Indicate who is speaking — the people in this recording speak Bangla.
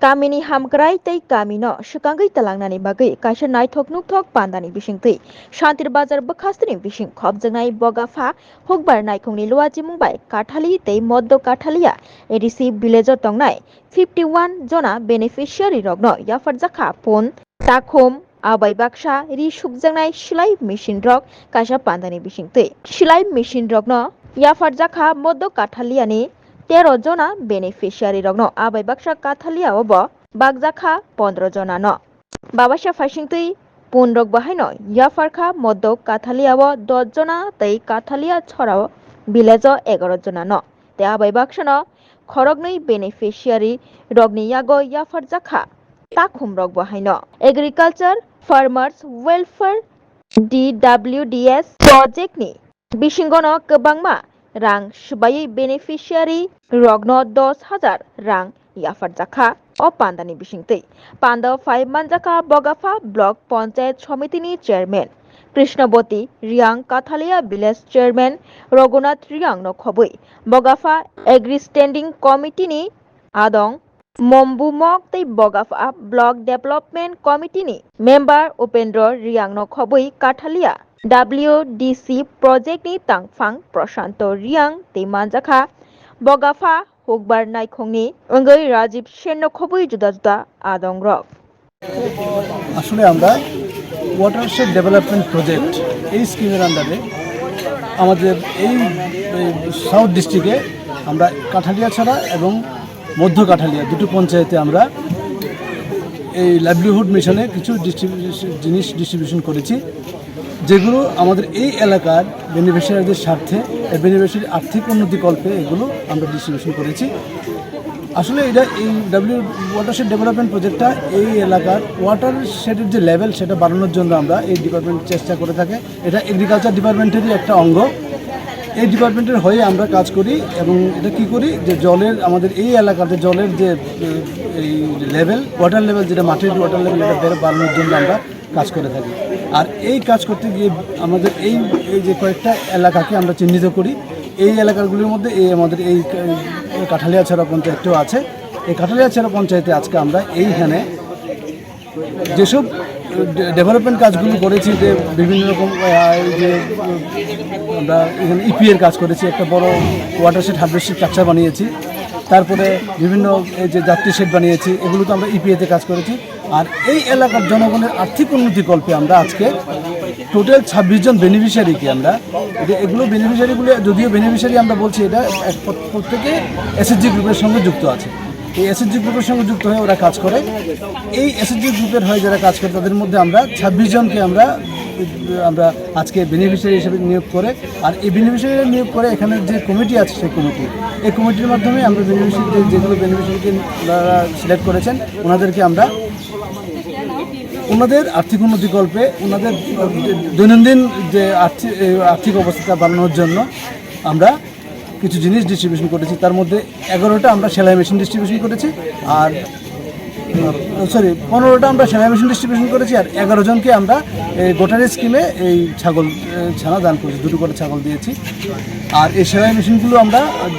Speaker 1: Kamini hamkrai tei kamino sekangai talangnani bagai kaisa naithok nukthok pandani bisingtwi Shantir Bazar bwkhastini bising khopjaknai bogafa hukbar naikhungni luwajimung bai Kathali tei Moddo Kathalia ADC village tongnai 51 jona beneficiary rokno Yapharjakha phone Takhom Tei Risopjaknai silai machine rok kaisa pandani bisingtwi silai machine rokno Yapharjakha Moddo Kathalia ni 13 jona beneficiary rokno Yapharjakha Kathalia obo Yapharjakha 15 jona no babasa faisingtwi pun rok bahaino Yapharjakha Moddo Kathalia o 10 jona tei Kathalia chorao village o 11 jona no tei Yapharjakha no khorognui beneficiary rokni yago Yapharjakha Takhom rok bahaino agriculture farmers welfare DWDS project ni bisingono kwbangma rang subai beneficiary rokno 10,000 rang Yapharjakha o pandani bisingtwi panda 5 manjaka bogafa block panchayat somitini chairman Krishnaboti Riang Kathalia village chairman Raghunath Riang no khobui bogafa agri standing committee ni adong Mombumok tei bogafa block development committee ni member Upendra Riang no khobui Kathalia WDC project ni tangfang Prashanto Riang tei manjaka bogafa hukbar naikhungni ongoi Rajiv Sen no khobui juda juda adong rok
Speaker 2: আসলে আমরা ওয়াটারশেড ডেভেলপমেন্ট প্রজেক্ট এই স্কিমের আন্ডারে আমাদের এই সাউথ ডিস্ট্রিক্টে আমরা কাঠালিয়া ছাড়া এবং মধ্য কাঠালিয়া দুটো পঞ্চায়েতে আমরা এই লাইভলিহুড মিশনে কিছু জিনিস ডিস্ট্রিবিউশন করেছি যেগুলো আমাদের এই এলাকার বেনিফিশিয়ারিদের স্বার্থে বেনিফিশিয়ারি আর্থিক উন্নতি কল্পে এগুলো আমরা ডিস্ট্রিবিউশন করেছি আসলে এটা এই ওয়াটারশেড ডেভেলপমেন্ট প্রজেক্টটা এই এলাকার ওয়াটারশেডের যে লেভেল সেটা বাড়ানোর জন্য আমরা এই ডিপার্টমেন্ট চেষ্টা করে থাকি এটা এগ্রিকালচার ডিপার্টমেন্টেরই একটা অঙ্গ এই ডিপার্টমেন্টের হয়ে আমরা কাজ করি এবং এটা কি করি যে জলের আমাদের এই এলাকাতে জলের যে এই লেভেল ওয়াটার লেভেল যেটা মাটির ওয়াটার লেভেল এটা বাড়ানোর জন্য আমরা কাজ করে থাকি আর এই কাজ করতে গিয়ে আমাদের এই যে কয়েকটা এলাকাকে আমরা চিহ্নিত করি এই এলাকাগুলির মধ্যে আমাদের এই কাঠালিয়াছড়া পঞ্চায়েতও আছে এই কাঠালিয়াছড়া পঞ্চায়েতে আজকে আমরা এইখানে যেসব ডেভেলপমেন্ট কাজগুলো করেছি যে বিভিন্ন রকম যে আমরা এখানে ইপিএর কাজ করেছি একটা বড় ওয়াটারশেড হারভেস্টিং স্ট্রাকচার বানিয়েছি তারপরে বিভিন্ন যে যাত্রী শেড বানিয়েছি এগুলো তো আমরা ইপিএতে কাজ করেছি আর এই এলাকার জনগণের আর্থিক উন্নতি কল্পে আমরা আজকে টোটাল 26 জন বেনিফিশিয়ারিকে আমরা এগুলো বেনিফিশিয়ারিগুলো যদিও বেনিফিশিয়ারি আমরা বলছি এটা প্রত্যেকে এসএসজি গ্রুপের সঙ্গে যুক্ত আছে এই এসএসজি গ্রুপের সঙ্গে যুক্ত হয়ে ওরা কাজ করে এই এসএসজি গ্রুপের হয়ে যারা কাজ করে তাদের মধ্যে আমরা 26 জনকে আমরা আজকে বেনিফিশিয়ারি হিসেবে নিয়োগ করে আর এই বেনিফিশিয়ারি নিয়োগ করে এখানে যে কমিটি আছে সেই এই কমিটির মাধ্যমে আমরা বেনিফিশিয়ারি যেগুলো বেনিফিশিয়ারিকে সিলেক্ট করেছেন ওনাদেরকে আমরা ওনাদের আর্থিক উন্নতি কল্পে ওনাদের দৈনন্দিন যে আর্থিক অবস্থা বাড়ানোর জন্য আমরা কিছু জিনিস ডিস্ট্রিবিউশন করেছি তার মধ্যে 11টা আমরা সেলাই মেশিন ডিস্ট্রিবিউশন করেছি আর 15টা আমরা সেলাই মেশিন ডিস্ট্রিবিউশন করেছি আর 11 জনকে আমরা এই গোটারি স্কিমে এই ছাগল ছানা দান করেছি 2টো করে ছাগল দিয়েছি আর এই সেলাই মেশিনগুলো আমরা